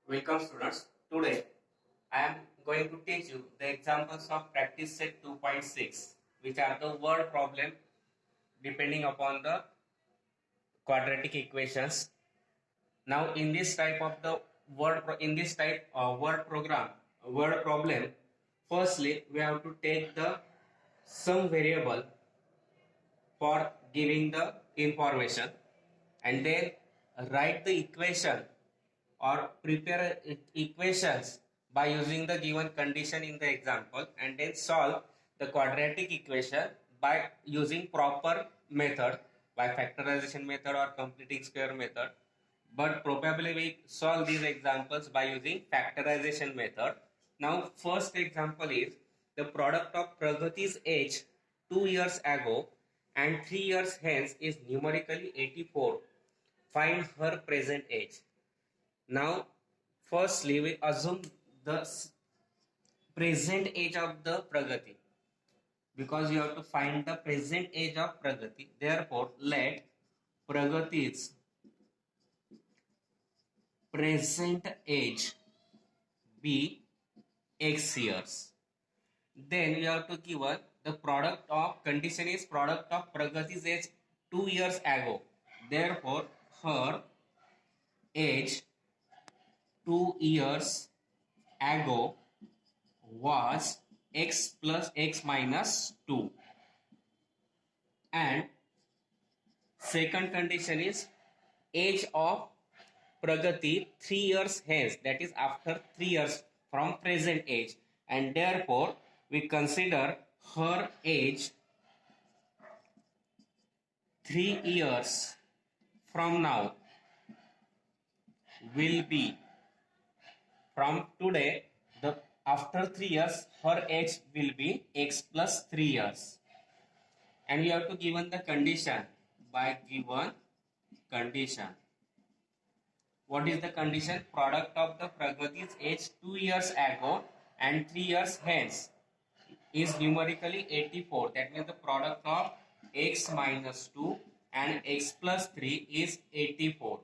Welcome students. Today I am going to teach you the examples of practice set 2.6, which are the word problem depending upon the quadratic equations. Now in this type of the word problem, firstly we have to take the some variable for giving the information and then write the equation or prepare equations by using the given condition in the example and then solve the quadratic equation by using proper method by factorization method or completing square method, but probably we solve these examples by using factorization method. Now first example is the product of Pragati's age 2 years ago and 3 years hence is numerically 84. Find her present age. Now, firstly, we assume the present age of the Pragati because you have to find the present age of Pragati. Therefore, let Pragati's present age be x years. Then we have to give the product of condition is product of Pragati's age 2 years ago. Therefore, her age 2 years ago was x plus x minus 2, and second condition is age of Pragati 3 years hence, that is after 3 years from present age, and therefore we consider her age 3 years from now will be from today. The after 3 years her age will be x plus 3 years, and we have to given the condition by given condition. What is the condition? Product of the Pragati's age 2 years ago and 3 years hence is numerically 84. That means the product of x minus 2 and x plus 3 is 84.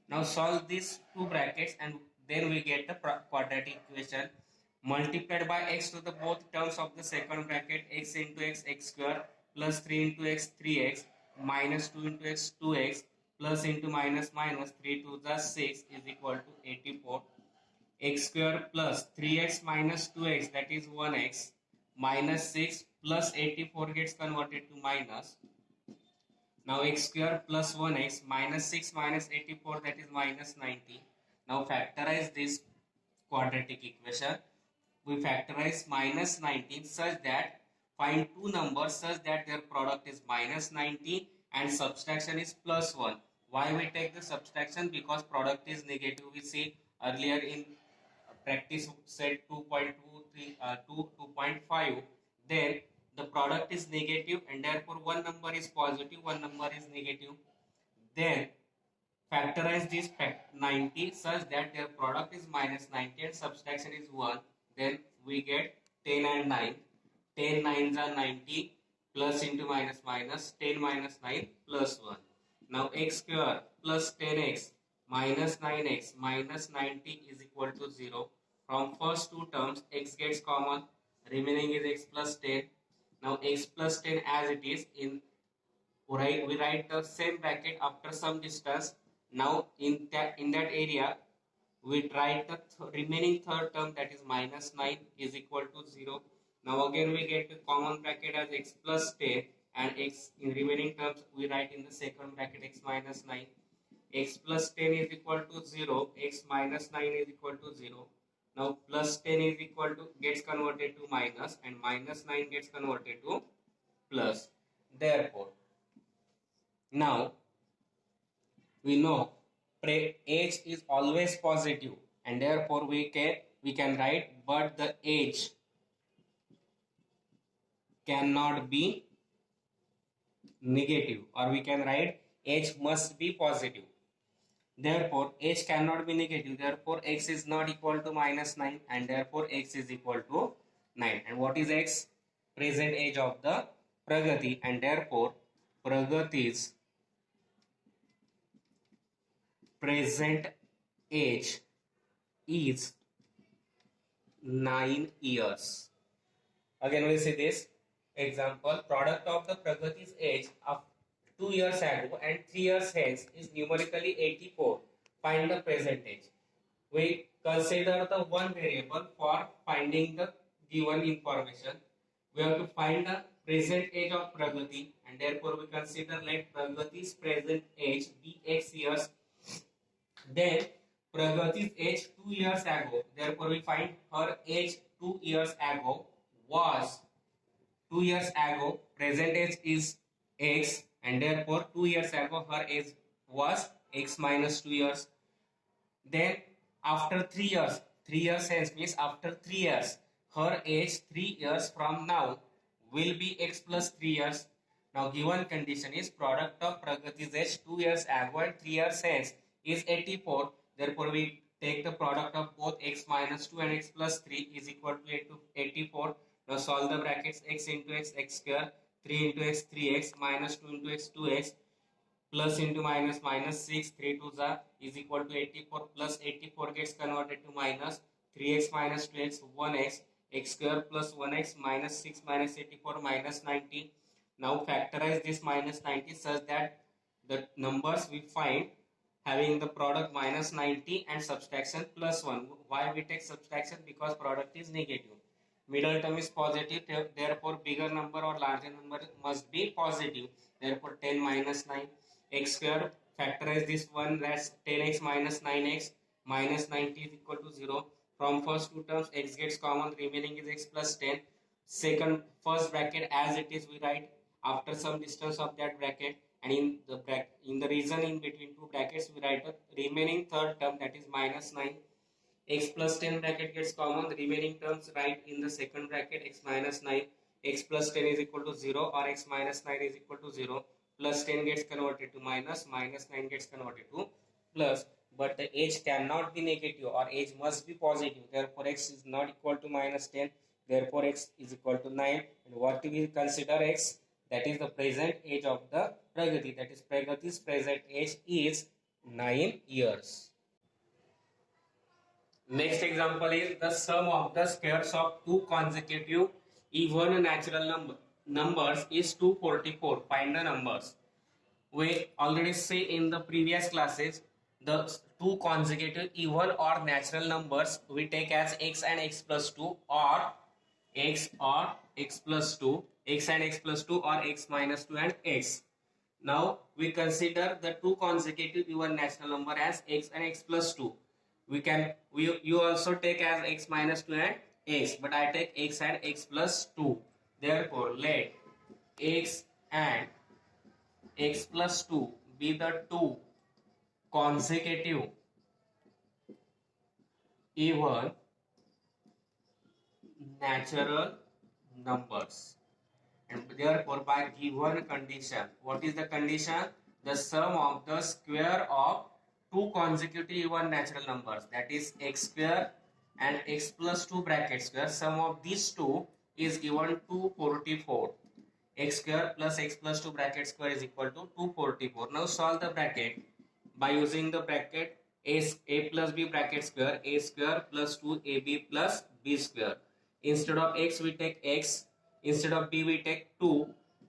Now solve these two brackets and then we get the quadratic equation multiplied by x to the both terms of the second bracket, x into x, x square, plus 3 into x, 3x, minus 2 into x, 2x, plus into minus minus 3 to the 6 is equal to 84. X square plus 3x minus 2x, that is 1x, minus 6 plus 84 gets converted to minus. Now x square plus 1x minus 6 minus 84, that is minus 90. Now factorize this quadratic equation. We factorize minus 19 such that find two numbers such that their product is minus 90 and subtraction is plus 1. Why we take the subtraction? Because product is negative. We see earlier in practice set 2.5, then the product is negative and therefore one number is positive, one number is negative. Then factorize this 90 such that their product is minus 90 and subtraction is 1. Then we get 10 and 9. 10 9s are 90, plus into minus minus 10 minus 9 plus 1. Now x square plus 10x minus 9x minus 90 is equal to 0. From first two terms x gets common, remaining is x plus 10. Now x plus 10 as it is, in we write the same bracket after some distance. Now in that area we write the remaining third term, that is minus 9 is equal to 0. Now again we get the common bracket as x plus 10 and x in remaining terms we write in the second bracket x minus 9. X plus 10 is equal to 0, x minus 9 is equal to 0. Now plus 10 is equal to gets converted to minus and minus 9 gets converted to plus. Therefore, now we know age is always positive and therefore we can write but the age cannot be negative, or we can write age must be positive. Therefore age cannot be negative, therefore x is not equal to minus 9 and therefore x is equal to 9. And what is x? Present age of the Pragati, and therefore Pragati's present age is 9 years. Again we see this example. Product of the Pragati's age of 2 years ago and 3 years hence is numerically 84. Find the present age. We consider the one variable for finding the given information. We have to find the present age of Pragati, and therefore we consider let Pragati's present age be x years. Then Pragati's age 2 years ago. Therefore we find her age 2 years ago was 2 years ago. Present age is x, and therefore 2 years ago her age was x minus 2 years. Then after 3 years, 3 years hence means after 3 years, her age 3 years from now will be x plus 3 years. Now given condition is product of Pragati's age 2 years ago and 3 years hence is 84. Therefore we take the product of both x minus 2 and x plus 3 is equal to 84. Now solve the brackets. X into x, x square, 3 into x, 3x, minus 2 into x, 2x, plus into minus, minus 6, 3 2s is equal to 84, plus 84 gets converted to minus 3x minus 2x, 1x, x square plus 1x minus 6 minus 84 minus 90. Now factorize this minus 90 such that the numbers we find having the product minus 90 and subtraction plus 1. Why we take subtraction? Because product is negative. Middle term is positive, therefore bigger number or larger number must be positive. Therefore 10 minus 9 x square, factorize this one, that's 10x minus 9x minus 90 is equal to 0. From first two terms x gets common, remaining is x plus 10. Second, first bracket as it is we write after some distance of that bracket, and in the region in between two brackets we write the remaining third term, that is minus 9. X plus 10 bracket gets common, the remaining terms write in the second bracket x minus 9. X plus 10 is equal to 0 or x minus 9 is equal to 0. Plus 10 gets converted to minus, minus 9 gets converted to plus, but the age cannot be negative or age must be positive. Therefore x is not equal to minus 10. Therefore x is equal to 9. And what we consider x? That is the present age of the Pragati. That is Pragati's present age is 9 years. Next example is the sum of the squares of two consecutive even natural numbers is 244. Find the numbers. We already say in the previous classes the two consecutive even or natural numbers we take as x and x plus 2 or x plus 2, x and x plus 2 or x minus 2 and x. Now we consider the two consecutive even natural number as x and x plus 2. You also take as x minus 2 and x, but I take x and x plus 2. Therefore let x and x plus 2 be the two consecutive even natural numbers, and therefore by given condition, what is the condition? The sum of the square of two consecutive even natural numbers, that is x square and x plus 2 bracket square, sum of these two is given 244. X square plus x plus 2 bracket square is equal to 244. Now solve the bracket by using the bracket a plus b bracket square, a square plus 2ab plus b square. Instead of x we take x, instead of b we take 2.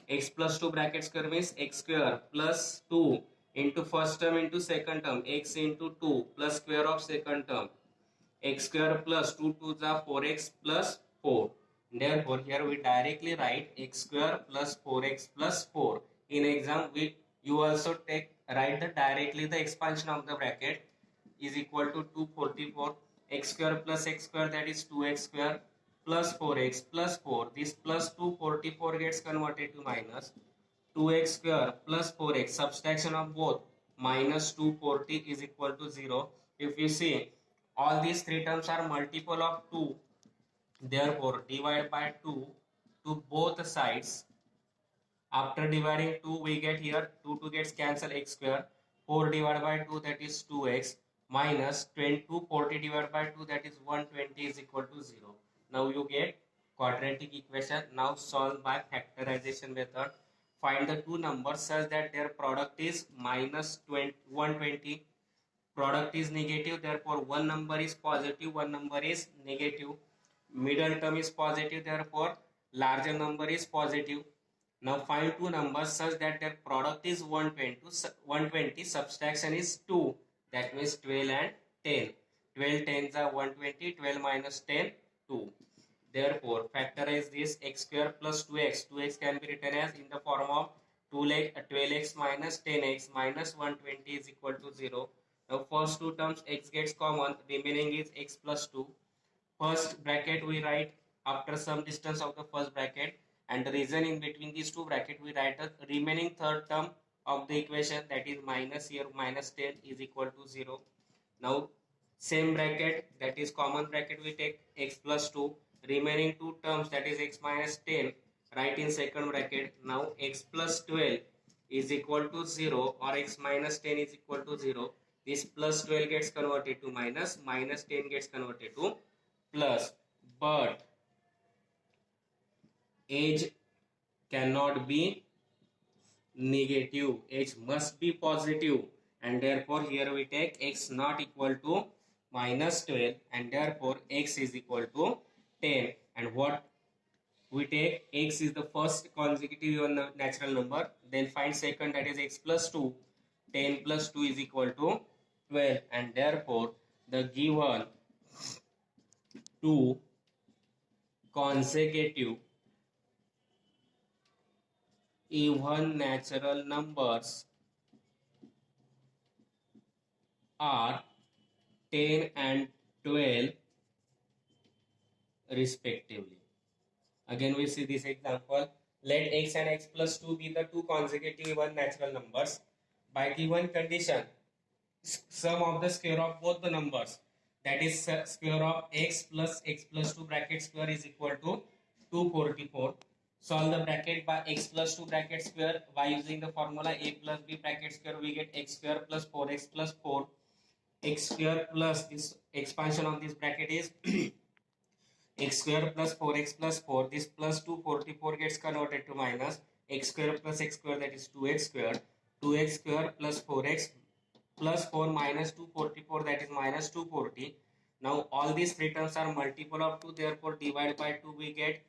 X plus 2 bracket square means x square plus 2 into first term into second term, x into 2 plus square of second term, x square plus 2 2s are 4x plus 4. Therefore here we directly write x square plus 4x plus 4. In exam you also write directly the expansion of the bracket is equal to 244. X square plus x square, that is 2x square plus 4x plus 4. This plus 244 gets converted to minus 2x square plus 4x. Subtraction of both, minus 240 is equal to 0. If you see all these three terms are multiple of 2, therefore divide by 2 to both sides. After dividing 2 we get here 2 gets cancelled, x square, 4 divided by 2 that is 2x, minus 240 divided by 2 that is 120 is equal to 0. Now you get quadratic equation. Now solve by factorization method. Find the two numbers such that their product is minus 120. product is negative, therefore one number is positive, one number is negative. Middle term is positive, therefore larger number is positive. Now find two numbers such that their product is 120, subtraction is 2, that means 12 and 10. 12 tens are 120, 12 minus 10, 2. Therefore, factorize this x square plus 2x. 2x can be written as in the form of 12x minus 10x minus 120 is equal to 0. Now first two terms x gets common, remaining is x plus 2. First bracket we write after some distance of the first bracket, and the reason in between these two brackets we write the remaining third term of the equation, that is minus here minus 10 is equal to 0. Now same bracket, that is common bracket, we take x plus 2, remaining two terms, that is x minus 10, write in second bracket. Now x plus 12 is equal to 0 or x minus 10 is equal to 0. This plus 12 gets converted to minus, minus 10 gets converted to plus, but age cannot be negative, age must be positive, and therefore here we take x not equal to minus 12, and therefore x is equal to 10. And what we take, x is the first consecutive natural number, then find second, that is x plus 2. 10 plus 2 is equal to 12, and therefore the given two consecutive even natural numbers are 10 and 12 respectively. Again we see this example. Let x and x plus 2 be the two consecutive even natural numbers. By given condition, sum of the square of both the numbers, that is square of x plus 2 bracket square is equal to 244. Solve the bracket by x plus 2 bracket square by using the formula a plus b bracket square, we get x square plus 4x plus 4. X square plus this expansion of this bracket is x square plus 4x plus 4. This plus 244 gets converted to minus x square plus x square, that is 2x square. 2x square plus 4x plus 4 minus 244, that is minus 240. Now all these three terms are multiple of 2, therefore divide by 2 we get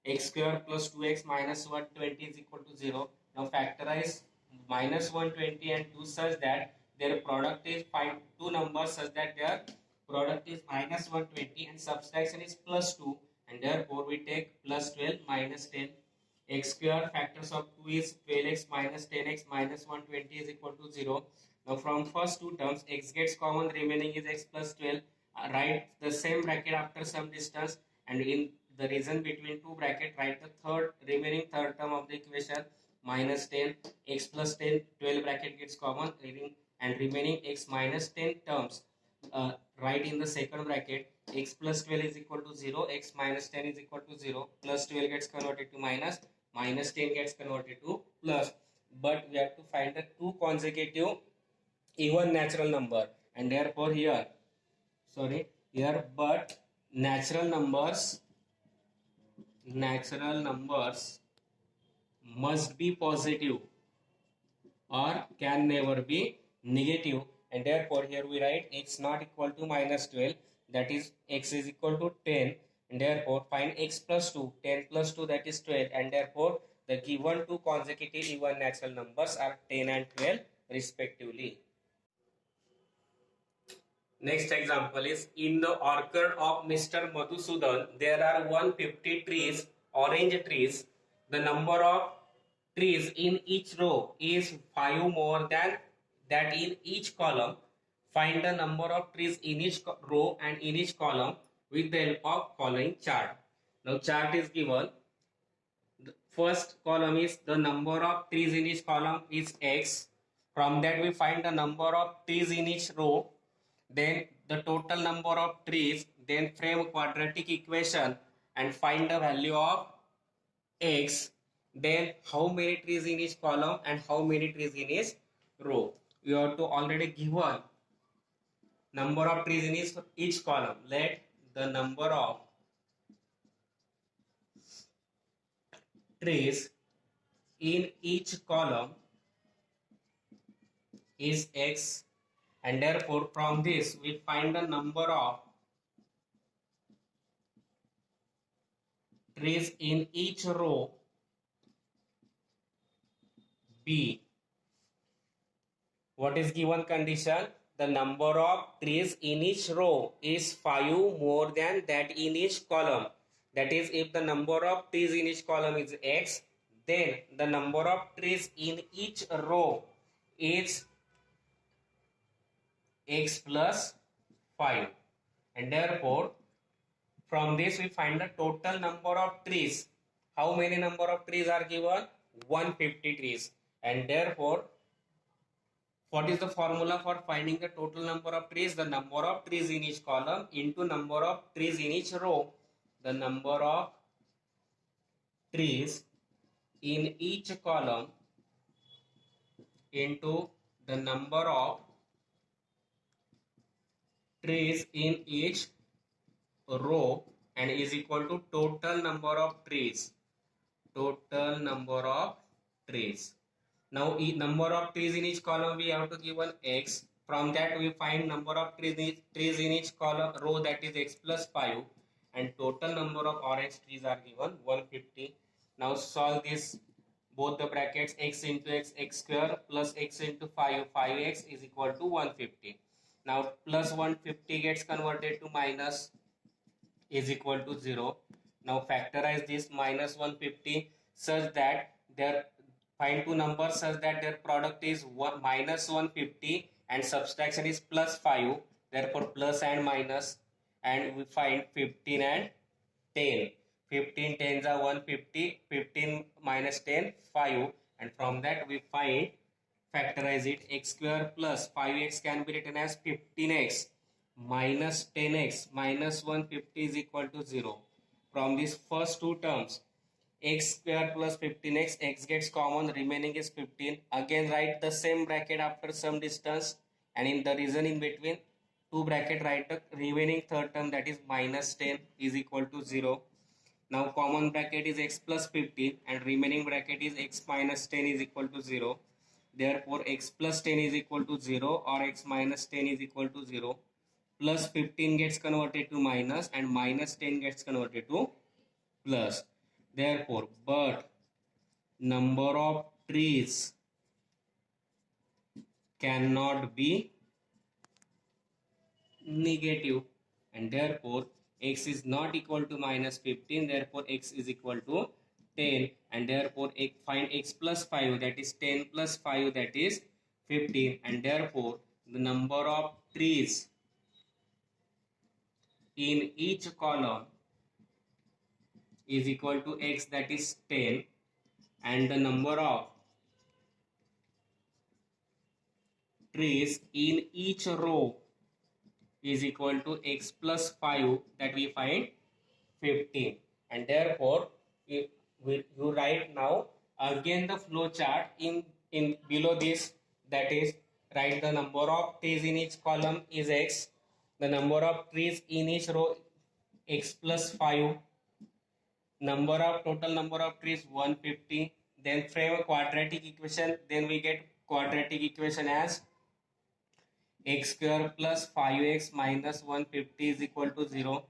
x square plus 2x minus 120 is equal to 0. Now factorize minus 120 and 2 such that their product is, find two numbers such that their product is minus 120 and subtraction is plus 2, and therefore we take plus 12 minus 10. X square factors of 2 is 12x minus 10x minus 120 is equal to 0. Now from first two terms x gets common, remaining is x plus 12. Write the same bracket after some distance, and in the region between two bracket write the remaining third term of the equation minus 10, x plus 10, 12 bracket gets common, and remaining x minus 10 terms write in the second bracket. X plus 12 is equal to 0, x minus 10 is equal to 0, plus 12 gets converted to minus, minus 10 gets converted to plus. But we have to find the two consecutive even natural number, and therefore here but natural numbers must be positive or can never be negative, and therefore here we write x not equal to minus 12, that is x is equal to 10, and therefore find x plus 2. 10 plus 2, that is 12, and therefore the given two consecutive even natural numbers are 10 and 12 respectively. Next example is, in the orchard of Mr. Madhusudan, there are 150 trees, orange trees. The number of trees in each row is 5 more than that in each column. Find the number of trees in each row and in each column with the help of following chart. Now chart is given. The first column is the number of trees in each column is x. From that we find the number of trees in each row, then the total number of trees, then frame quadratic equation and find the value of x, then how many trees in each column and how many trees in each row. You have to already given number of trees in each column. Let the number of trees in each column is x, and therefore from this we find the number of trees in each row B. What is given condition? The number of trees in each row is 5 more than that in each column. That is, if the number of trees in each column is x, then the number of trees in each row is x plus 5. And therefore, from this we find the total number of trees. How many number of trees are given? 150 trees. And therefore, what is the formula for finding the total number of trees? The number of trees in each column into number of trees in each row. The number of trees in each column into the number of trees in each row and is equal to total number of trees. Total number of trees. Now, number of trees in each column we have to give one x. From that we find number of trees in each column row, that is x plus 5, and total number of orange trees are given 150. Now solve this, both the brackets, x into x square plus x into 5x is equal to 150. Now plus 150 gets converted to minus is equal to 0. Now factorize this minus 150 such that their find two numbers such that their product is minus 150 and subtraction is plus 5. Therefore plus and minus, and we find 15 and 10. 15 tens are 150, 15 minus 10 5, and from that we find, factorize it, x square plus 5x can be written as 15x minus 10x minus 150 is equal to 0. From these first two terms, x square plus 15x, x gets common, remaining is 15. Again write the same bracket after some distance, and in the region in between two bracket write the remaining third term, that is minus 10 is equal to 0. Now common bracket is x plus 15 and remaining bracket is x minus 10 is equal to 0. Therefore x plus 10 is equal to 0 or x minus 10 is equal to 0. Plus 15 gets converted to minus and minus 10 gets converted to plus. Therefore, but number of trees cannot be negative, and therefore x is not equal to minus 15, therefore x is equal to 10, and therefore find x plus 5, that is 10 plus 5, that is 15, and therefore the number of trees in each column is equal to x, that is 10, and the number of trees in each row is equal to x plus 5, that we find 15, and therefore you write now again the flow chart in below this, that is write the number of trees in each column is x, the number of trees in each row x plus 5, total number of trees 150. Then frame a quadratic equation, then we get quadratic equation as x square plus 5x minus 150 is equal to 0.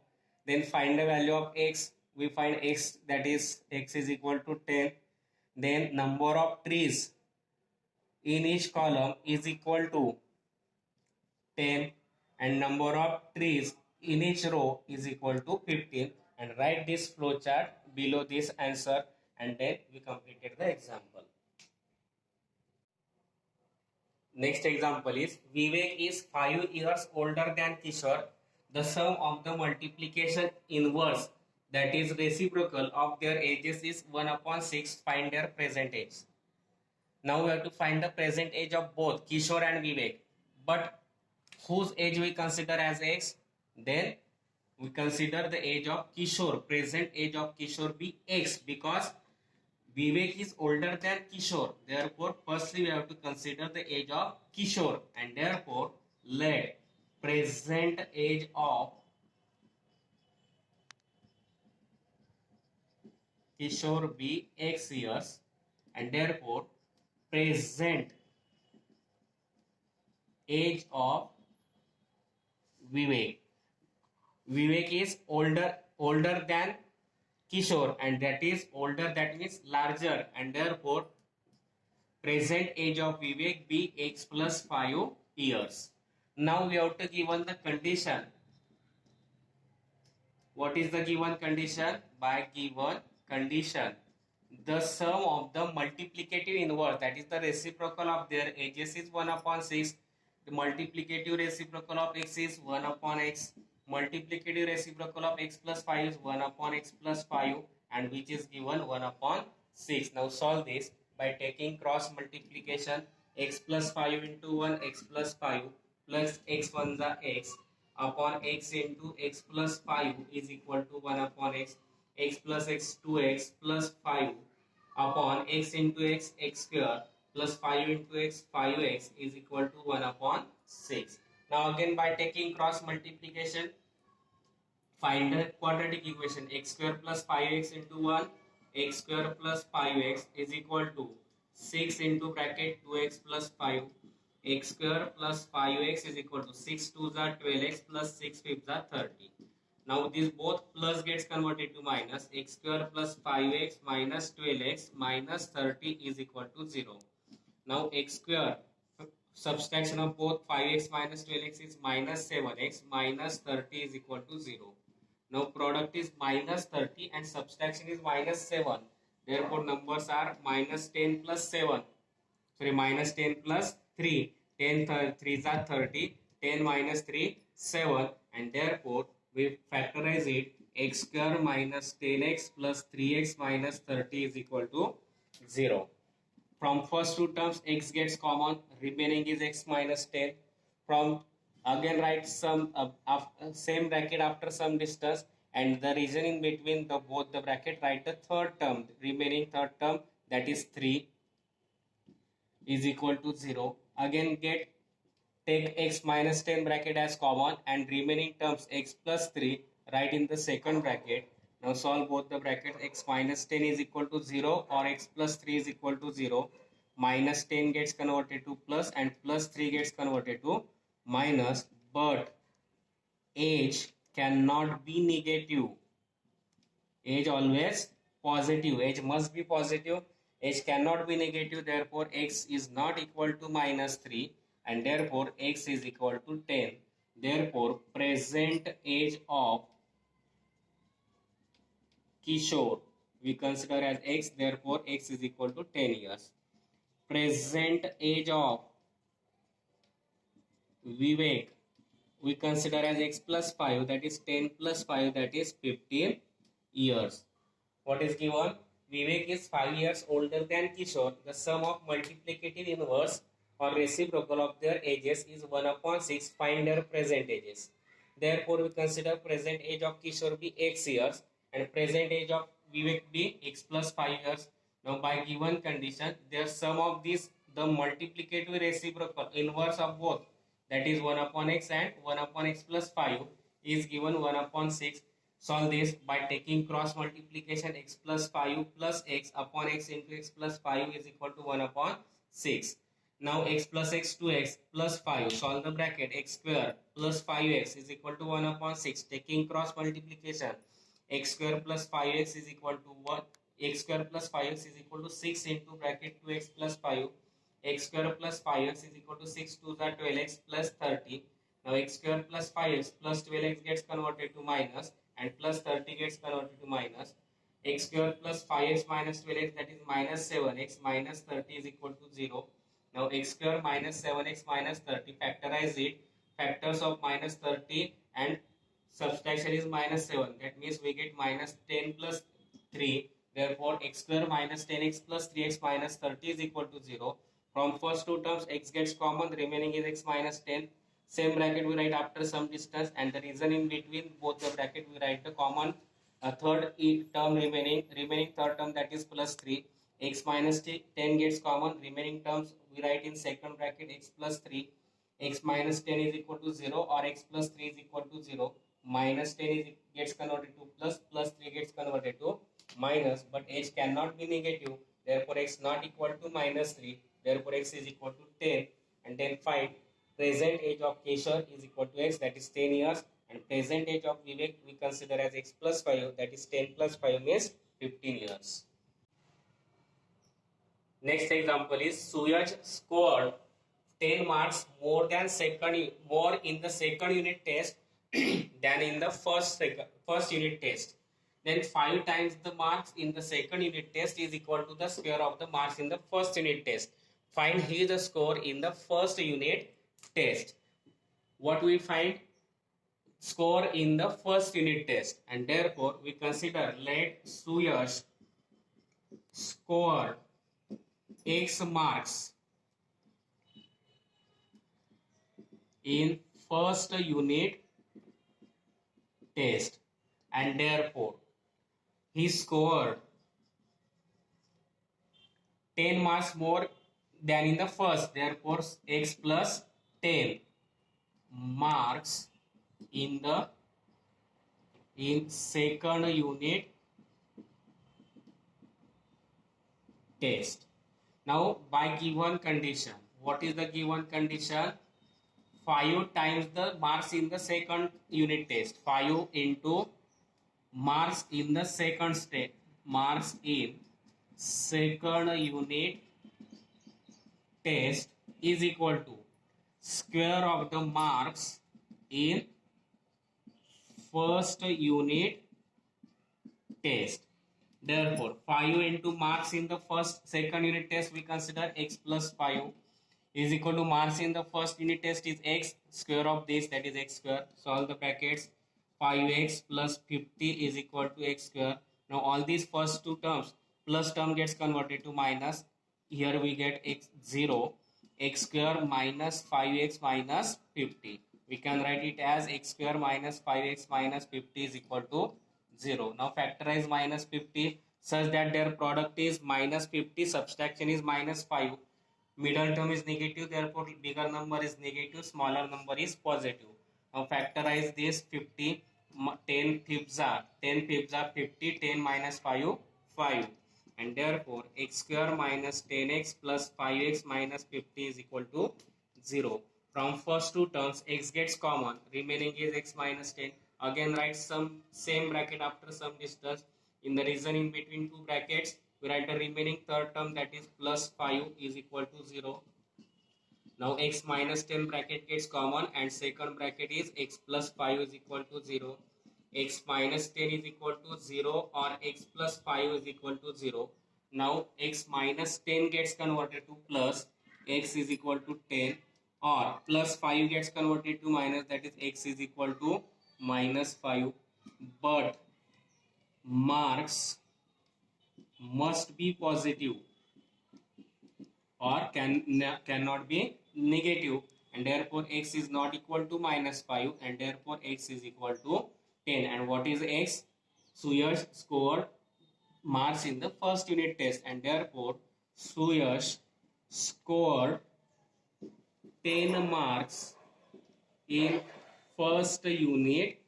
Then find the value of x, we find x, that is x is equal to 10. Then number of trees in each column is equal to 10, and number of trees in each row is equal to 15, and write this flow chart below this answer, and then we completed the example. Next example is, Vivek is 5 years older than Kishore. The sum of the multiplication inverse, that is reciprocal, of their ages is 1 upon 6. Find their present age. Now we have to find the present age of both Kishore and Vivek. But whose age we consider as x? Then we consider the age of Kishore, present age of Kishore be x, because Vivek is older than Kishore. Therefore, firstly we have to consider the age of Kishore, and therefore let present age of Kishore be x years, and therefore present age of Vivek. Vivek is older than Kishore, and that is older, that means larger, and therefore present age of Vivek be x plus 5 years. Now we have to given the condition. What is the given condition? By given condition, the sum of the multiplicative inverse, that is the reciprocal of their ages, is 1 upon 6. The multiplicative reciprocal of x is 1 upon x. Multiplicative reciprocal of x plus 5 is 1 upon x plus 5, and which is given 1 upon 6. Now solve this by taking cross multiplication. X plus 5 into 1, x plus 5 plus x 1 is x upon x into x plus 5 is equal to 1 upon x. X plus x 2x plus 5 upon x into x, x square plus 5 into x, 5x is equal to 1 upon 6. Now again by taking cross multiplication, find the quadratic equation. X square plus 5x into 1, x square plus 5x is equal to 6 into bracket 2x plus 5, x square plus 5x is equal to 6 2s are 12x plus 6 5s are 30. Now this both plus gets converted to minus. X square plus 5x minus 12x minus 30 is equal to 0. Now x square, subtraction of both 5x minus 12x is minus 7x minus 30 is equal to 0. Now product is minus 30 and subtraction is minus 7. Therefore numbers are minus 10 plus 7. Sorry, minus 10 plus 3. 10 3s are 30. 10 minus 3, 7. And therefore we factorize it. X square minus 10x plus 3x minus 30 is equal to 0. From first two terms, x gets common, remaining is x minus 10. From again write some same bracket after some distance, and the region in between the both the bracket, write the third term, remaining third term, that is 3 is equal to 0. Again take x minus 10 bracket as common and remaining terms x plus 3 write in the second bracket. Now solve both the brackets. X minus 10 is equal to 0 or x plus 3 is equal to 0. Minus 10 gets converted to plus and plus 3 gets converted to minus, but age cannot be negative. Age always positive. Age must be positive. Age cannot be negative. Therefore x is not equal to minus 3 and therefore x is equal to 10. Therefore present age of Kishore we consider as x, therefore x is equal to 10 years. Present age of Vivek we consider as x plus 5, that is 10 plus 5, that is 15 years. What is given? Vivek is 5 years older than Kishore. The sum of multiplicative inverse or reciprocal of their ages is 1 upon 6. Find their present ages. Therefore we consider present age of Kishore be x years and present age of Vivek be x plus 5 years. Now by given condition, their sum of these, the multiplicative reciprocal inverse of both, that is 1 upon x and 1 upon x plus 5 is given 1 upon 6. Solve this by taking cross multiplication. X plus 5 plus x upon x into x plus 5 is equal to 1 upon 6. Now x plus x 2x plus 5. Solve the bracket. X square plus 5x is equal to 1 upon 6. Taking cross multiplication. X square plus 5x is equal to 1. X square plus 5x is equal to 6 into bracket 2x plus 5. X square plus 5x is equal to 6 2s are 12x plus 30. Now x square plus 5x plus 12x gets converted to minus and plus 30 gets converted to minus. X square plus 5x minus 12x, that is minus 7x minus 30 is equal to 0. Now x square minus 7x minus 30, factorize it. Factors of minus 30 and subtraction is minus 7. That means we get minus 10 plus 3. Therefore x square minus 10x plus 3x minus 30 is equal to 0. From first two terms x gets common, the remaining is x minus 10. Same bracket we write after some distance, and the reason in between both the bracket we write the common third term remaining third term, that is plus 3. X minus 10 gets common, remaining terms we write in second bracket x plus 3. X minus 10 is equal to 0 or x plus 3 is equal to 0. Minus 10 gets converted to plus, plus 3 gets converted to minus, but h cannot be negative. Therefore x not equal to minus 3. Therefore x is equal to 10, and then find present age of Keshar is equal to x, that is 10 years, and present age of Vivek we consider as x plus 5, that is 10 plus 5 means 15 years. Next example is Suyaj scored 10 marks more in the second unit test than in the first unit test. Then 5 times the marks in the second unit test is equal to the square of the marks in the first unit test. Find his score in the first unit test. What we find? Score in the first unit test, and therefore we consider let Suyash score x marks in first unit test, and therefore he scored 10 marks more than in the first, therefore x plus 10 marks in second unit test. Now by given condition, what is the given condition? 5 times the marks in the second unit test, 5 into marks in the second state, marks in second unit test is equal to square of the marks in first unit test. Therefore 5 into marks in the second unit test we consider x plus 5 is equal to marks in the first unit test is x, square of this, that is x square. Solve the brackets. 5x plus 50 is equal to x square. Now all these first two terms, plus term gets converted to minus. Here we get x 0, x square minus 5x minus 50. We can write it as x square minus 5x minus 50 is equal to 0. Now factorize minus 50 such that their product is minus 50, subtraction is minus 5. Middle term is negative, therefore bigger number is negative, smaller number is positive. Now factorize this 50, 10 fifths are 50, 10 minus 5, 5. And therefore x square minus 10x plus 5x minus 50 is equal to 0. From first two terms x gets common, remaining is x minus 10. Again write some same bracket after some distance. In the region in between two brackets, we write the remaining third term, that is plus 5 is equal to 0. Now x minus 10 bracket gets common and second bracket is x plus 5 is equal to 0. X minus 10 is equal to 0 or x plus 5 is equal to 0. Now x minus 10 gets converted to plus, x is equal to 10, or plus 5 gets converted to minus, that is x is equal to minus 5. But marks must be positive or cannot be negative, and therefore x is not equal to minus 5, and therefore x is equal to 10. And what is x? Suyash scored marks in the first unit test, and therefore Suyash scored 10 marks in first unit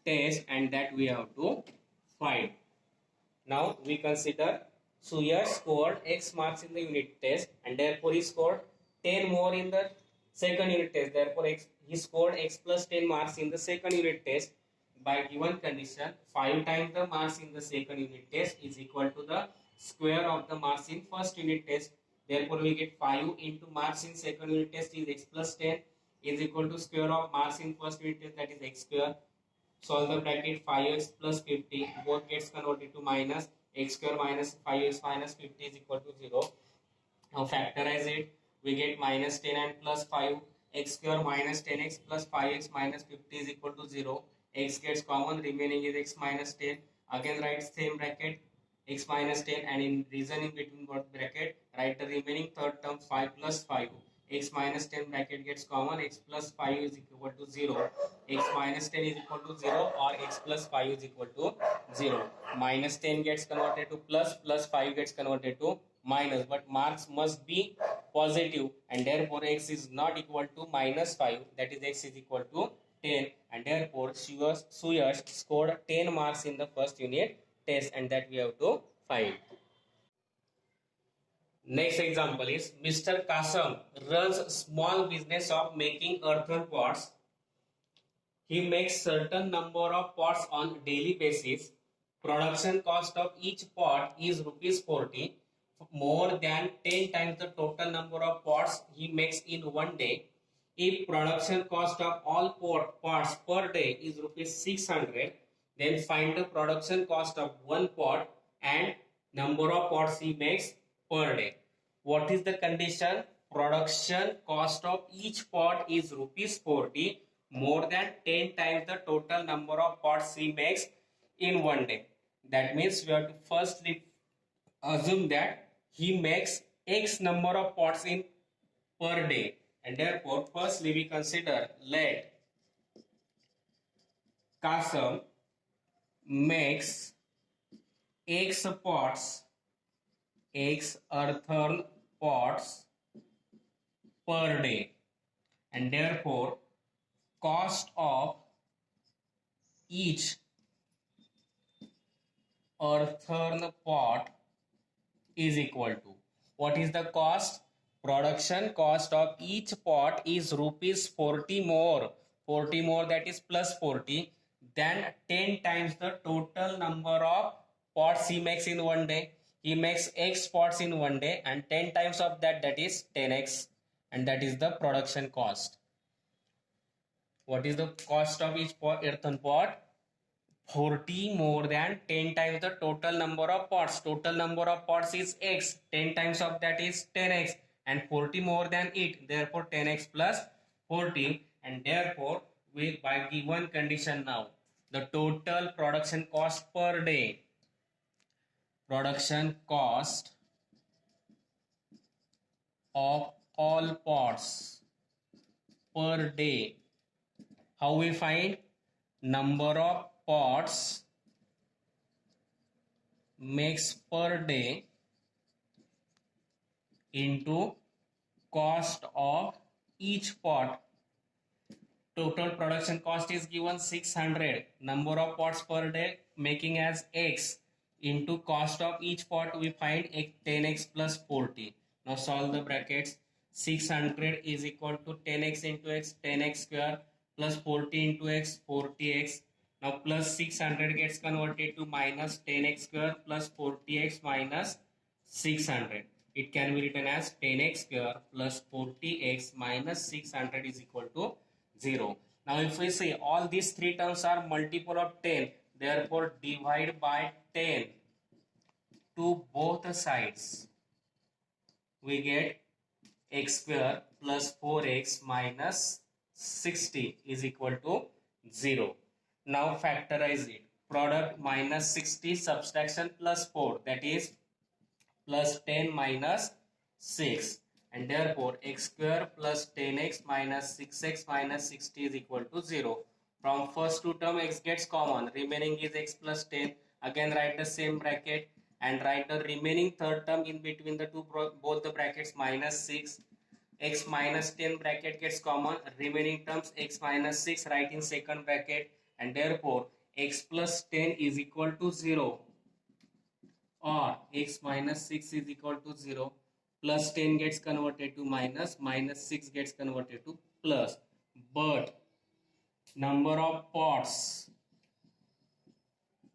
test, and that we have to find. Now we consider Suyash scored x marks in the unit test, and therefore he scored 10 more in the second unit test. Therefore he scored x plus 10 marks in the second unit test. By given condition, 5 times the marks in the second unit test is equal to the square of the marks in first unit test. Therefore we get 5 into marks in second unit test is x plus 10 is equal to square of marks in first unit test, that is x square. Solve the bracket. 5x plus 50 both gets converted to minus, x square minus 5x minus 50 is equal to 0. Now factorize it, we get minus 10 and plus 5, x square minus 10x plus 5x minus 50 is equal to 0. X gets common, remaining is x minus 10. Again write same bracket, x minus 10, and in region in between both bracket write the remaining third term 5 plus 5. X minus 10 bracket gets common, x plus 5 is equal to 0. X minus 10 is equal to 0 or x plus 5 is equal to 0. Minus 10 gets converted to plus, plus 5 gets converted to minus, but marks must be positive, and therefore x is not equal to minus 5, that is x is equal to 10, and therefore Suyash scored 10 marks in the first unit test, and that we have to find. Next example is Mr. Kasam runs small business of making earthen pots. He makes certain number of pots on daily basis. Production cost of each pot is rupees 40, more than 10 times the total number of pots he makes in one day. If production cost of all pots per day is rupees 600, then find the production cost of one pot and number of pots he makes per day. What is the condition? Production cost of each pot is rupees 40, more than 10 times the total number of pots he makes in one day. That means we have to firstly assume that he makes X number of pots in per day, and therefore firstly we consider let Kasam makes X pots, X earthen pots per day, and therefore cost of each earthen pot is equal to, what is the cost? Production cost of each pot is rupees 40 more, 40 more, that is plus 40, then 10 times the total number of pots he makes in one day. He makes X pots in one day, and 10 times of that, that is 10x, and that is the production cost. What is the cost of each earthen pot? 40 more than 10 times the total number of pots. Total number of pots is X. 10 times of that is 10x, and 40 more than it. Therefore 10x plus 40, and therefore we, by given condition now, the total production cost per day, production cost of all pots per day, how we find? Number of pots makes per day into cost of each pot. Total production cost is given 600, number of pots per day making as X, into cost of each pot we find 10x plus 40. Now solve the brackets. 600 is equal to 10x into x, 10x square, plus 40 into x, 40x. Now plus 600 gets converted to minus 10x square plus 40x minus 600. It can be written as 10x square plus 40x minus 600 is equal to 0. Now if we say all these three terms are multiple of 10, therefore divide by 10 to both sides. We get x square plus 4x minus 60 is equal to 0. Now factorize it. Product minus 60 subtraction plus 4, that is plus 10 minus 6, and therefore x square plus 10x minus 6x minus 60 is equal to 0. From first two term x gets common, remaining is x plus 10. Again write the same bracket and write the remaining third term in between the two, both the brackets, minus 6. X minus 10 bracket gets common, remaining terms x minus 6 write in second bracket, and therefore x plus 10 is equal to 0, or x minus 6 is equal to 0. Plus 10 gets converted to minus, minus 6 gets converted to plus. But number of pots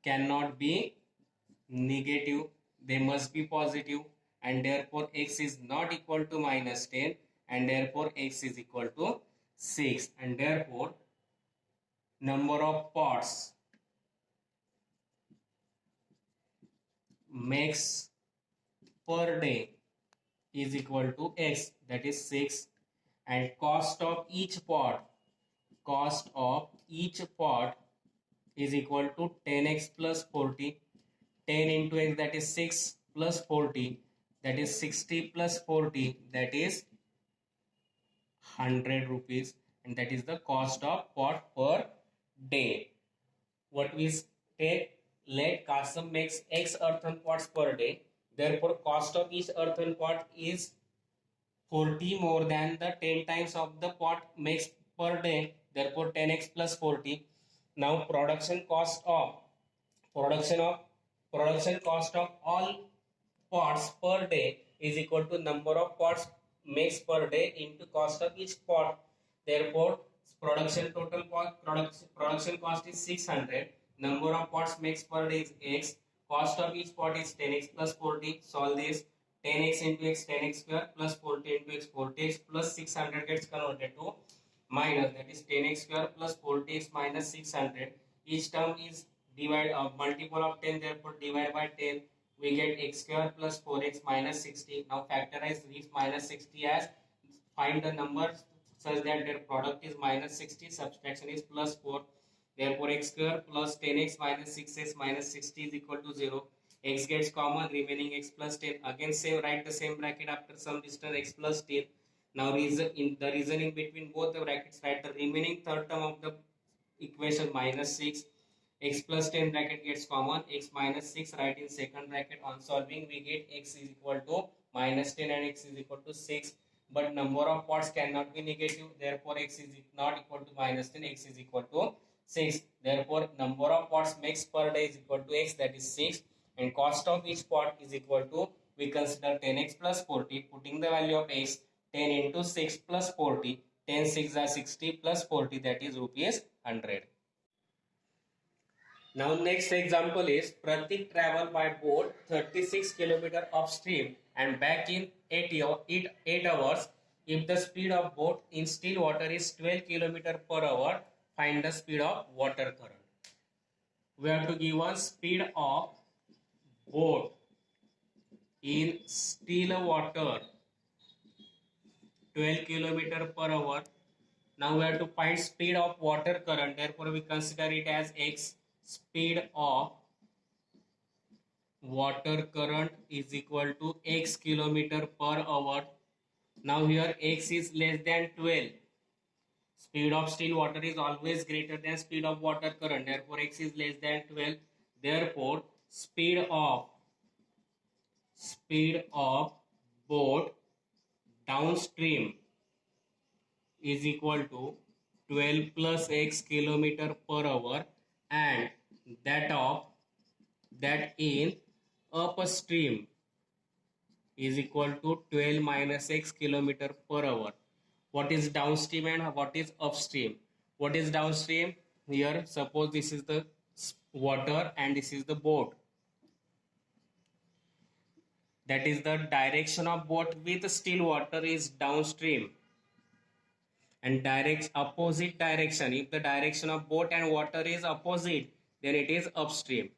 cannot be negative, they must be positive, and therefore x is not equal to minus 10, and therefore x is equal to 6, and therefore number of pots makes per day is equal to x, that is 6, and cost of each pot is equal to 10x plus 40. 10 into x, that is 6, plus 40, that is 60 plus 40, that is 100 rupees, and that is the cost of pot per day. What we take, let Kasam makes x earthen pots per day, therefore cost of each earthen pot is 40 more than the 10 times of the pot makes per day, therefore 10x plus 40. Now production cost of all pots per day is equal to number of pots makes per day into cost of each pot. Therefore, production cost is 600. Number of pots makes per day is x. Cost of each pot is 10x plus 40. Solve this. 10x into x 10x square plus 40 into x 40x plus 600 gets converted to minus, that is 10x square plus 40x minus 600. Each term is multiple of 10, therefore divide by 10. We get x square plus 4x minus 60. Now factorize this minus 60 as find the numbers such that their product is minus 60, subtraction is plus 4. Therefore x square plus 10x minus 6x minus 60 is equal to 0. X gets common, remaining x plus 10. Again write the same bracket after some distance x plus 10. Now in the reasoning between both the brackets, write the remaining third term of the equation minus 6. X plus 10 bracket gets common, x minus 6 write in second bracket. On solving we get x is equal to minus 10 and x is equal to 6. But number of pots cannot be negative, therefore x is not equal to minus 10, x is equal to 6. Therefore number of pots makes per day is equal to x, that is 6, and cost of each pot is equal to, we consider 10x plus 40, putting the value of x 10 into 6 plus 40, 10 6 are 60 plus 40, that is rupees 100. Now next example is Pratik travel by boat 36 km upstream and back in 8 hours. If the speed of boat in still water is 12 km per hour, find the speed of water current. We have to give one speed of boat in still water 12 km per hour. Now we have to find speed of water current, therefore we consider it as x. Speed of water current is equal to x km per hour. Now here x is less than 12. Speed of still water is always greater than speed of water current, therefore x is less than 12. Therefore speed of boat downstream is equal to 12 plus x km per hour, and that in upstream is equal to 12 minus x km per hour. What is downstream and what is upstream? What is downstream? Here suppose this is the water and this is the boat. That is the direction of boat with still water is downstream, and opposite direction, if the direction of boat and water is opposite, then it is upstream.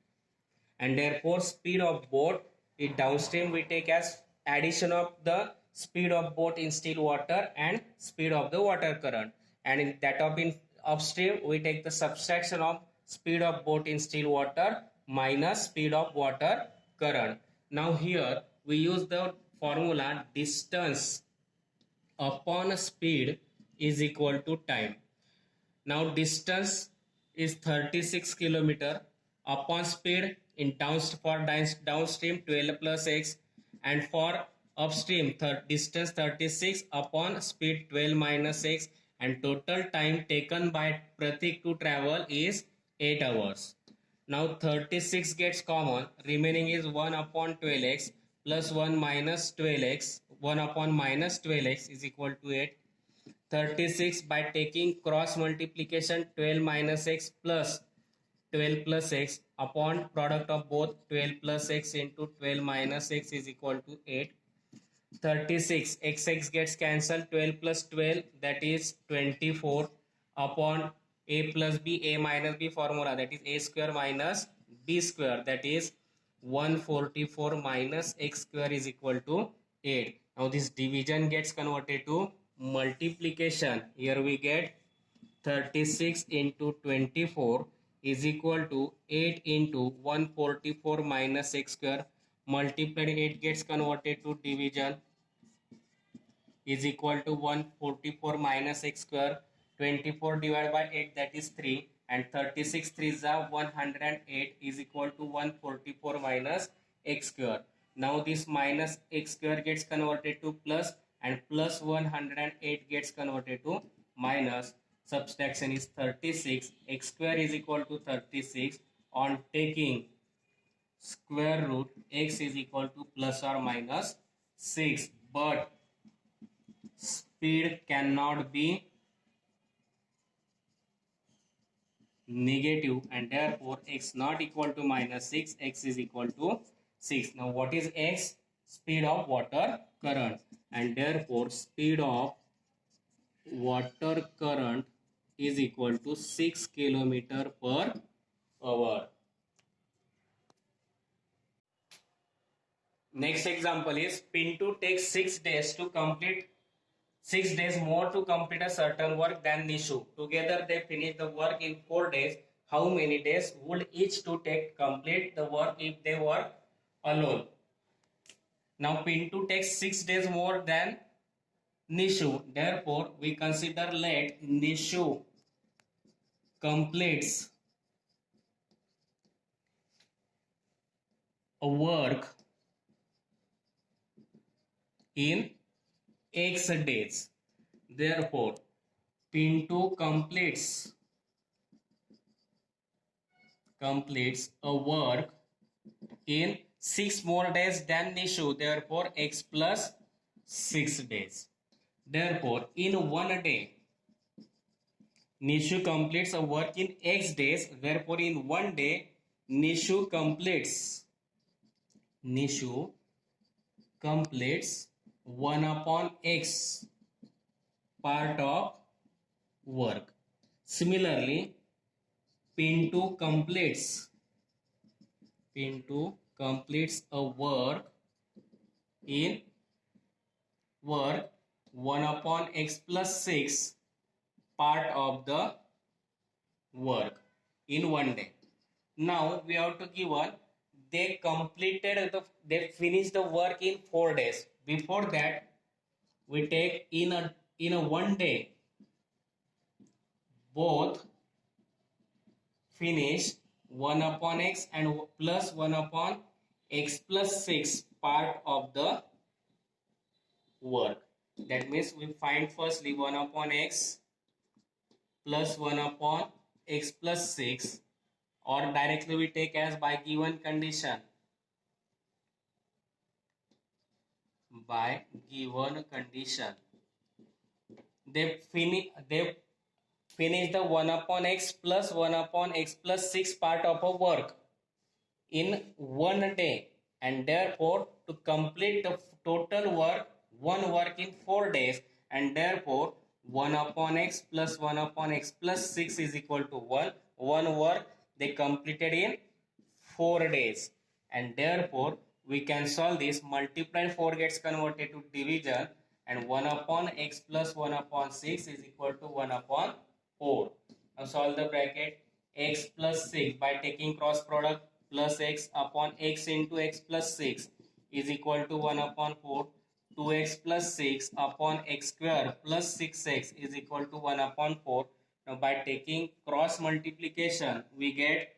And therefore speed of boat in downstream we take as addition of the speed of boat in still water and speed of the water current, and in that of in upstream we take the subtraction of speed of boat in still water minus speed of water current. Now here we use the formula distance upon speed is equal to time. Now distance is 36 km upon speed in downstream 12 plus x, and for upstream distance 36 upon speed 12 minus x, and total time taken by Pratik to travel is 8 hours. Now 36 gets common, remaining is 1 upon 12x plus 1 minus 12x, 1 upon minus 12x is equal to 8. 36 by taking cross multiplication 12 minus x plus 12 plus x upon product of both 12 plus x into 12 minus x is equal to 8. 36 x gets cancelled, 12 plus 12 that is 24 upon a plus b, a minus b formula, that is a square minus b square, that is 144 minus x square is equal to 8. Now this division gets converted to multiplication. Here we get 36 into 24 is equal to 8 into 144 minus x square. Multiplied 8 gets converted to division, is equal to 144 minus x square. 24 divided by 8, that is 3, and 36 3s are 108 is equal to 144 minus x square. Now this minus x square gets converted to plus, and plus 108 gets converted to minus. Subtraction is 36. X square is equal to 36. On taking square root, x is equal to plus or minus 6, but speed cannot be negative, and therefore x not equal to minus 6, x is equal to 6. Now what is x? Speed of water current, and therefore speed of water current is equal to 6 kilometer per hour. Next example is Pintu takes 6 days to complete 6 days more to complete a certain work than Nishu. Together they finish the work in 4 days. How many days would each to take complete the work if they work alone? Now Pintu takes 6 days more than Nishu. Therefore, we consider let Nishu completes a work in X days. Therefore, Pintu completes a work in 6 more days than Nishu. Therefore, X plus 6 days. Therefore, in 1 day, Nishu completes a work in X days. Therefore, in 1 day, Nishu completes 1 upon X part of work. Similarly, Pintu completes a work 1 upon X plus 6 part of the work in 1 day. Now we have to give one. They finished the work in 4 days. Before that, we take in a 1 day, both finish 1 upon X and plus 1 upon X plus 6 part of the work. That means we find firstly 1 upon X plus 1 upon X plus 6, or directly we take as by given condition. They finish the 1 upon X plus 1 upon X plus 6 part of a work in 1 day, and therefore to complete the total work, one work in 4 days, and therefore 1 upon X plus 1 upon X plus 6 is equal to 1. One work they completed in 4 days, and therefore we can solve this. Multiply 4 gets converted to division, and 1 upon X plus 1 upon 6 is equal to 1 upon 4. Now solve the bracket. X plus 6 by taking cross product, plus X upon X into X plus 6 is equal to 1 upon 4. 2x plus 6 upon x square plus 6x is equal to 1 upon 4. Now by taking cross multiplication, we get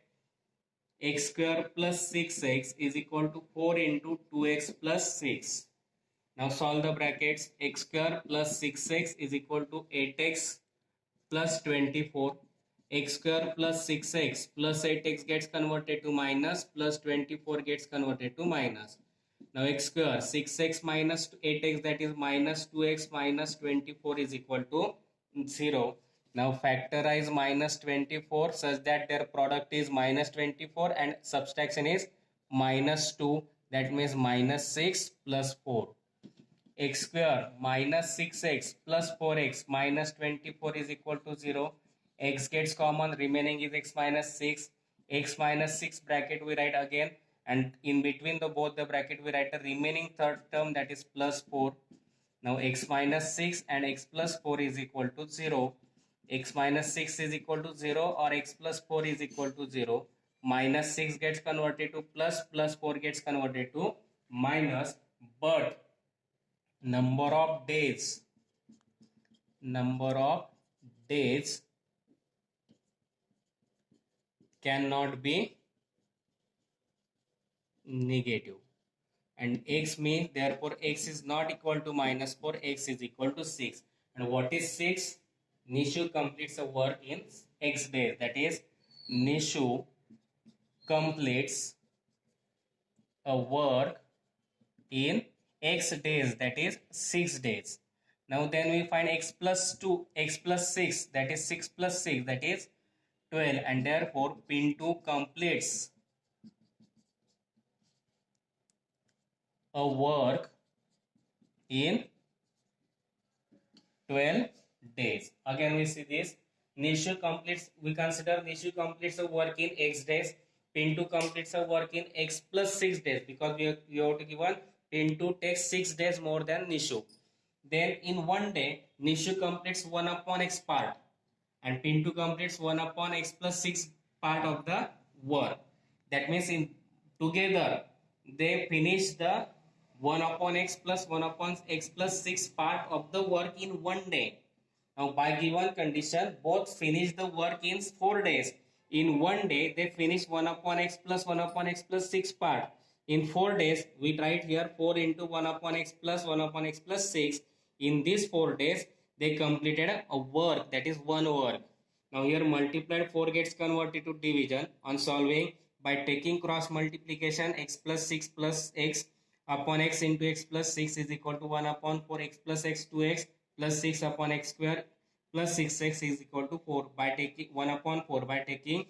x square plus 6x is equal to 4 into 2x plus 6. Now solve the brackets. X square plus 6x is equal to 8x plus 24. X square plus 6x plus 8x gets converted to minus, plus 24 gets converted to minus. Now x square 6x minus 8x, that is minus 2x minus 24 is equal to 0. Now factorize minus 24 such that their product is minus 24 and subtraction is minus 2, that means minus 6 plus 4. X square minus 6x plus 4x minus 24 is equal to 0. X gets common, remaining is x minus 6. X minus 6 bracket we write again, and in between the both the bracket we write a remaining third term, that is plus 4. Now x minus 6 and x plus 4 is equal to 0. X minus 6 is equal to 0 or x plus 4 is equal to 0. Minus 6 gets converted to plus, plus 4 gets converted to minus, but number of days cannot be negative, and x means therefore x is not equal to minus 4, x is equal to 6. And what is 6? Nishu completes a work in x days, that is Nishu completes a work in x days, that is 6 days. Now then we find x plus 2, x plus 6, that is 6 plus 6, that is 12, and therefore Pintu completes a work in 12 days. Again we see this. Nishu completes, we consider Nishu completes a work in x days. Pintu completes a work in x plus 6 days, because we have to given Pintu takes 6 days more than Nishu. Then in one day, Nishu completes 1 upon x part, and Pintu completes 1 upon x plus 6 part of the work. That means in together they finish the 1 upon x plus 1 upon x plus 6 part of the work in one day. Now by given condition, both finish the work in 4 days. In one day they finish 1 upon x plus 1 upon x plus 6 part. In 4 days we write here 4 into 1 upon x plus 1 upon x plus 6. In these 4 days they completed a work, that is one work. Now here multiplied 4 gets converted to division on solving by taking cross multiplication. X plus 6 plus x upon x into x plus 6 is equal to 1 upon 4 x plus x 2x plus 6 upon x square plus 6x is equal to 4. By taking 1 upon 4, by taking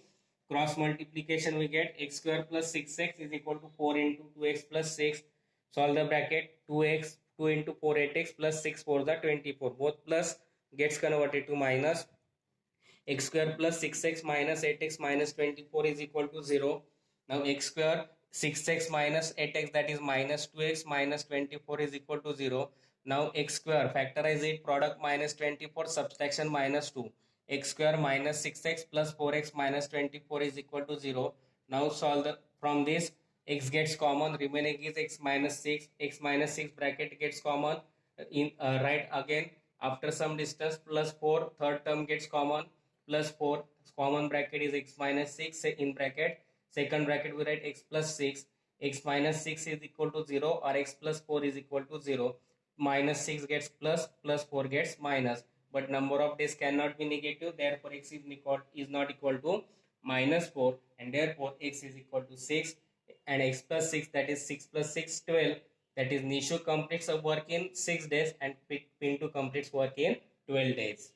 cross multiplication we get x square plus 6x is equal to 4 into 2x plus 6. Solve the bracket. 2x 2 into 4 8x plus 6 4 the 24. Both plus gets converted to minus. X square plus 6x minus 8x minus 24 is equal to 0. Now x square 6x minus 8x, that is minus 2x minus 24 is equal to 0. Now x square, factorize it, product minus 24, subtraction minus 2. X square minus 6x plus 4x minus 24 is equal to 0. Now solve from this. X gets common, remaining is x minus 6. X minus 6 bracket gets common. In right again, after some distance, plus 4, third term gets common, plus 4, common bracket is x minus 6 in bracket, second bracket we write x plus 6. X minus 6 is equal to 0, or x plus 4 is equal to 0. Minus 6 gets plus, plus 4 gets minus, but number of days cannot be negative, therefore x is not equal to minus 4, and therefore x is equal to 6, and x plus 6, that is 6 plus 6 12, that is Nishu completes a work in 6 days and Pintu completes work in 12 days.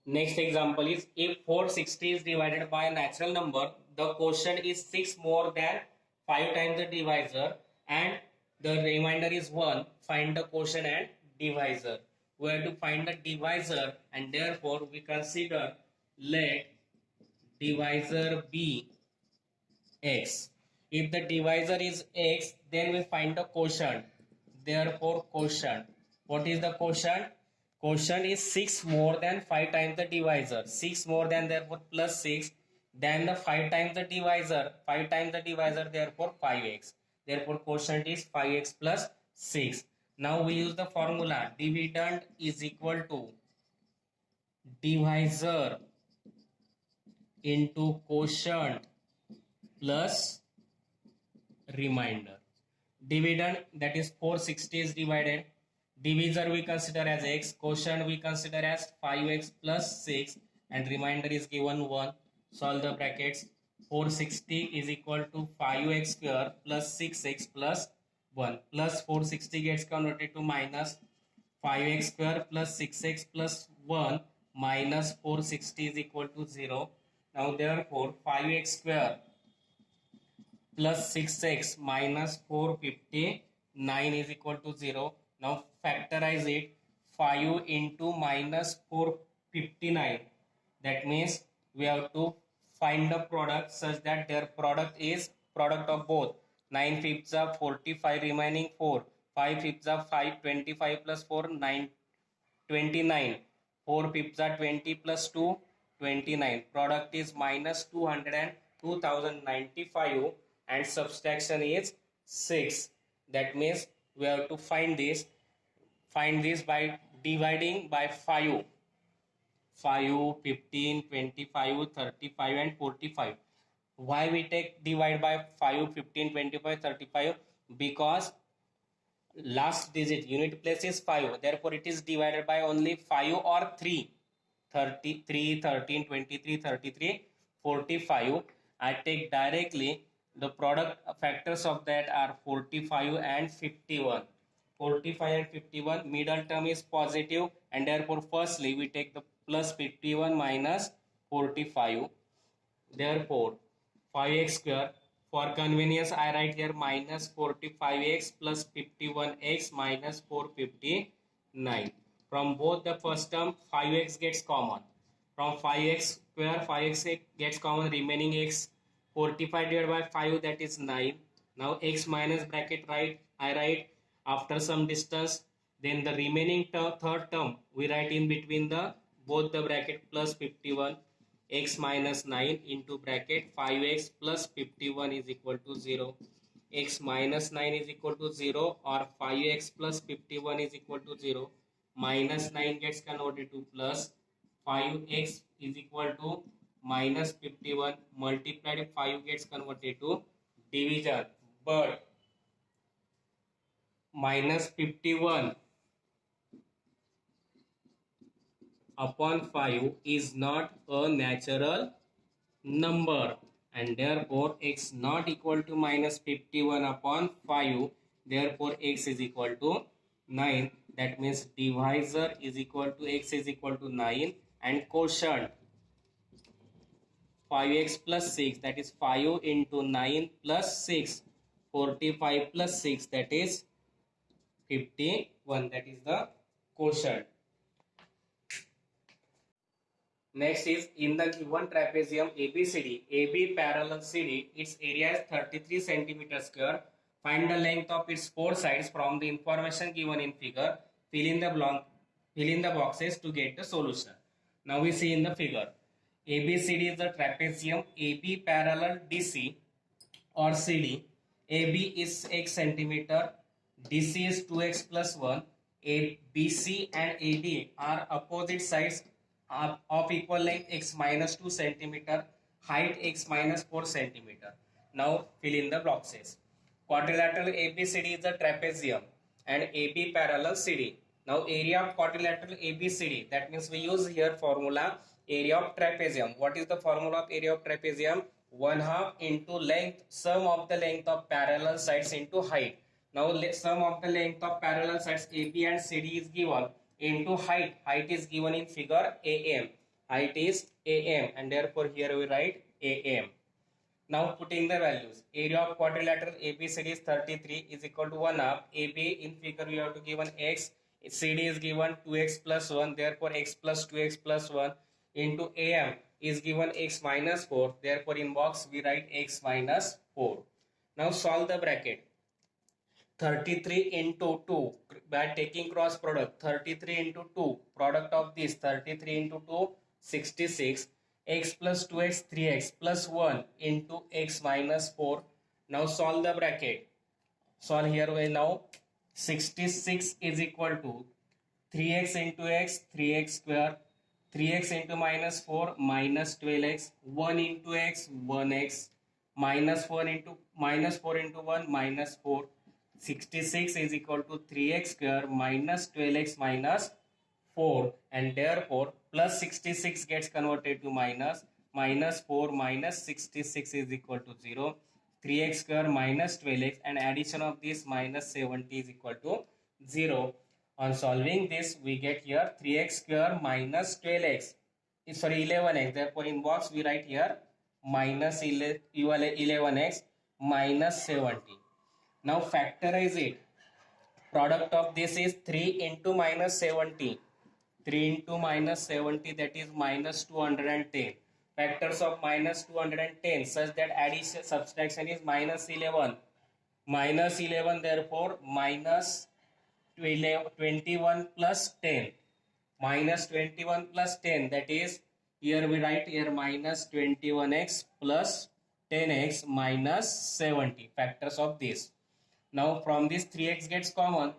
Next example is, if 460 is divided by a natural number, the quotient is 6 more than 5 times the divisor, and the remainder is 1. Find the quotient and divisor. We have to find the divisor, and therefore we consider let divisor be x. If the divisor is x, then we find the quotient. Therefore quotient. What is the quotient? Quotient is 6 more than 5 times the divisor. 6 more than, therefore plus 6. Then the 5 times the divisor. 5 times the divisor, therefore 5x. Therefore quotient is 5x plus 6. Now we use the formula. Dividend is equal to divisor into quotient plus remainder. Dividend, that is 460 is divided. Divisor we consider as x, quotient we consider as 5x plus 6, and remainder is given 1. Solve the brackets. 460 is equal to 5x square plus 6x plus 1, plus 460 gets converted to minus 5x square plus 6x plus 1 minus 460 is equal to 0. Now therefore 5x square plus 6x minus 459 is equal to 0. Now factorize it. 5 into minus 459. That means we have to find the product such that their product is product of both. 9 fifths are 45, remaining 4. 5 fifths are 5, 25 plus 4, 9, 29. 4 fifths are 20 plus 2, 29. Product is minus 200 and 2095, and subtraction is 6. That means we have to find this by dividing by 5, 15, 25, 35 and 45. Why we take divide by 5, 15, 25, 35? Because last digit unit place is 5, therefore it is divided by only 5 or 3. 33, 13, 23, 33, 45. I take directly The product factors of that are 45 and 51. 45 and 51, middle term is positive, and therefore firstly we take the plus 51 minus 45. Therefore 5x square, for convenience I write here minus 45x plus 51x minus 459. From both the first term 5x gets common. From 5x square 5x gets common, remaining x, 45 divided by 5, that is 9. Now x minus bracket I write after some distance. Then the remaining third term we write in between the both the bracket plus 51, x minus 9 into bracket 5x plus 51 is equal to 0. X minus 9 is equal to 0, or 5x plus 51 is equal to 0. Minus 9 gets converted to plus, 5x is equal to minus 51 multiplied with 5 gets converted to division. But minus 51 upon 5 is not a natural number, and therefore x not equal to minus 51 upon 5, therefore x is equal to 9. That means divisor is equal to x is equal to 9, and quotient 5x plus 6, that is 5 into 9 plus 6, 45 plus 6, that is 51, that is the quotient. Next is, in the given trapezium ABCD, AB parallel CD, its area is 33 centimeter square. Find the length of its four sides from the information given in figure. Fill in the boxes to get the solution. Now we see in the figure. ABCD is the trapezium. AB parallel DC or CD. AB is x centimeter. DC is 2x plus 1. BC and AD are opposite sides of equal length x minus 2 centimeter, height x minus 4 centimeter. Now fill in the boxes. Quadrilateral ABCD is the trapezium and AB parallel CD. Now area of quadrilateral ABCD, that means we use here formula area of trapezium. What is the formula of area of trapezium? 1/2 into length, sum of the length of parallel sides into height. Now sum of the length of parallel sides AB and CD is given into height. Height is given in figure AM. Height is AM, and therefore here we write AM. Now putting the values. Area of quadrilateral ABCD is 33 is equal to 1/2. AB in figure we have to given x. CD is given 2x plus 1. Therefore x plus 2x plus 1 into AM is given x minus 4. Therefore in box we write x minus 4. Now solve the bracket. 33 into 2 by taking cross product. 33 into 2, product of this 33 into 2, 66. X plus 2x 3x plus 1 into x minus 4. Now solve the bracket. Solve here way now. 66 is equal to 3x into x, 3x square. 3x into minus 4 minus 12x. 1 into x, 1x. Minus 4 into 1 minus 4. 66 is equal to 3x square minus 12x minus 4, and therefore plus 66 gets converted to minus. Minus 4 minus 66 is equal to 0. 3x square minus 12x, and addition of this minus 70 is equal to 0. On solving this we get here 3x square minus 12x, sorry 11x. Therefore in box we write here minus 11x minus 70. Now factorize it. Product of this is 3 into minus 70. 3 into minus 70, that is minus 210. Factors of minus 210 such that addition subtraction is minus 11. Minus 11, therefore minus 21 plus 10. Minus 21 plus 10, that is here we write here minus 21x plus 10x minus 70. Factors of this. Now from this 3x gets common,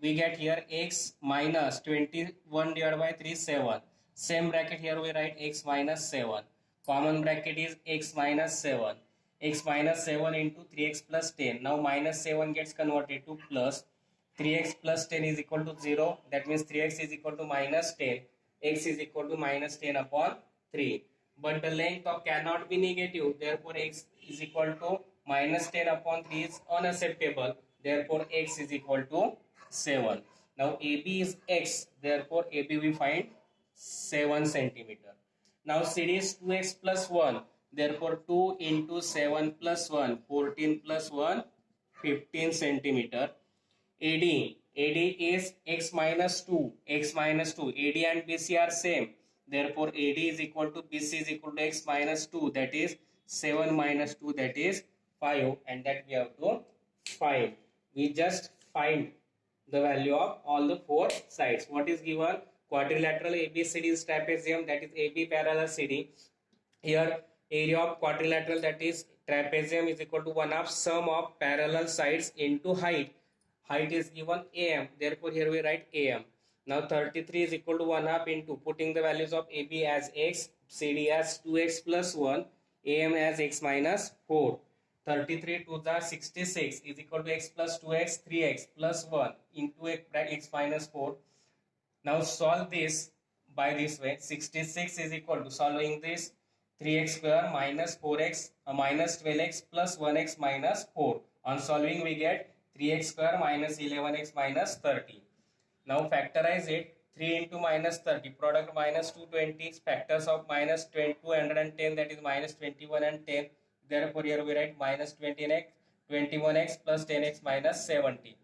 we get here x minus 21 divided by 3, 7. Same bracket here we write x minus 7. Common bracket is x minus 7. X minus 7 into 3x plus 10. Now minus 7 gets converted to plus. 3x plus 10 is equal to 0. That means 3x is equal to minus 10. X is equal to minus 10 upon 3. But the length of cannot be negative. Therefore x is equal to minus 10 upon 3 is unacceptable. Therefore, x is equal to 7. Now, AB is x. Therefore, AB we find 7 centimeter. Now, CD is 2x plus 1. Therefore, 2 into 7 plus 1, 14 plus 1, 15 centimeter. AD is x minus 2, x minus 2. AD and BC are same. Therefore, AD is equal to BC is equal to x minus 2. That is 7 minus 2. That is 5. And that we have to find. We just find the value of all the four sides. What is given? Quadrilateral ABCD is trapezium. That is AB parallel CD. Here area of quadrilateral, that is trapezium, is equal to 1 half sum of parallel sides into height. Height is given AM. Therefore, here we write AM. Now 33 is equal to 1 half into, putting the values of AB as x, CD as 2x plus 1, AM as x minus 4. 33 to the 66 is equal to x plus 2x, 3x plus 1 into x minus 4. Now solve this by this way. 66 is equal to, solving this, 3x square minus 4x minus 12x plus 1x minus 4. On solving we get 3x square minus 11x minus 30. Now factorize it. 3 into minus 30, product minus 220, factors of minus 210, that is minus 21 and 10. Therefore here we write minus 20x, 21x plus 10x minus 70.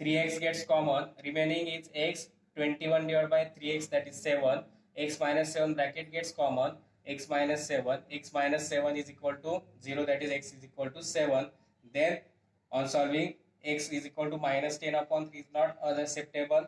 3x gets common, remaining is x. 21 divided by 3x, that is 7. X minus 7 bracket gets common, x minus 7. X minus 7 is equal to 0, that is x is equal to 7. Then on solving, x is equal to minus 10 upon 3 is not unacceptable,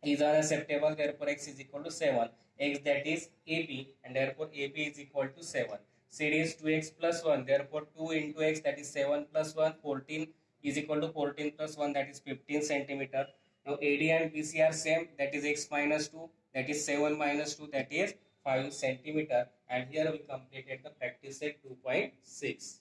therefore x is equal to 7. X, that is AB, and therefore AB is equal to 7. CD is 2x plus 1, therefore 2 into x, that is 7 plus 1, 14 is equal to 14 plus 1, that is 15 centimeter. Now AD and BC are same, that is x minus 2, that is 7 minus 2, that is 5 centimeter. And here we completed the practice set 2.6.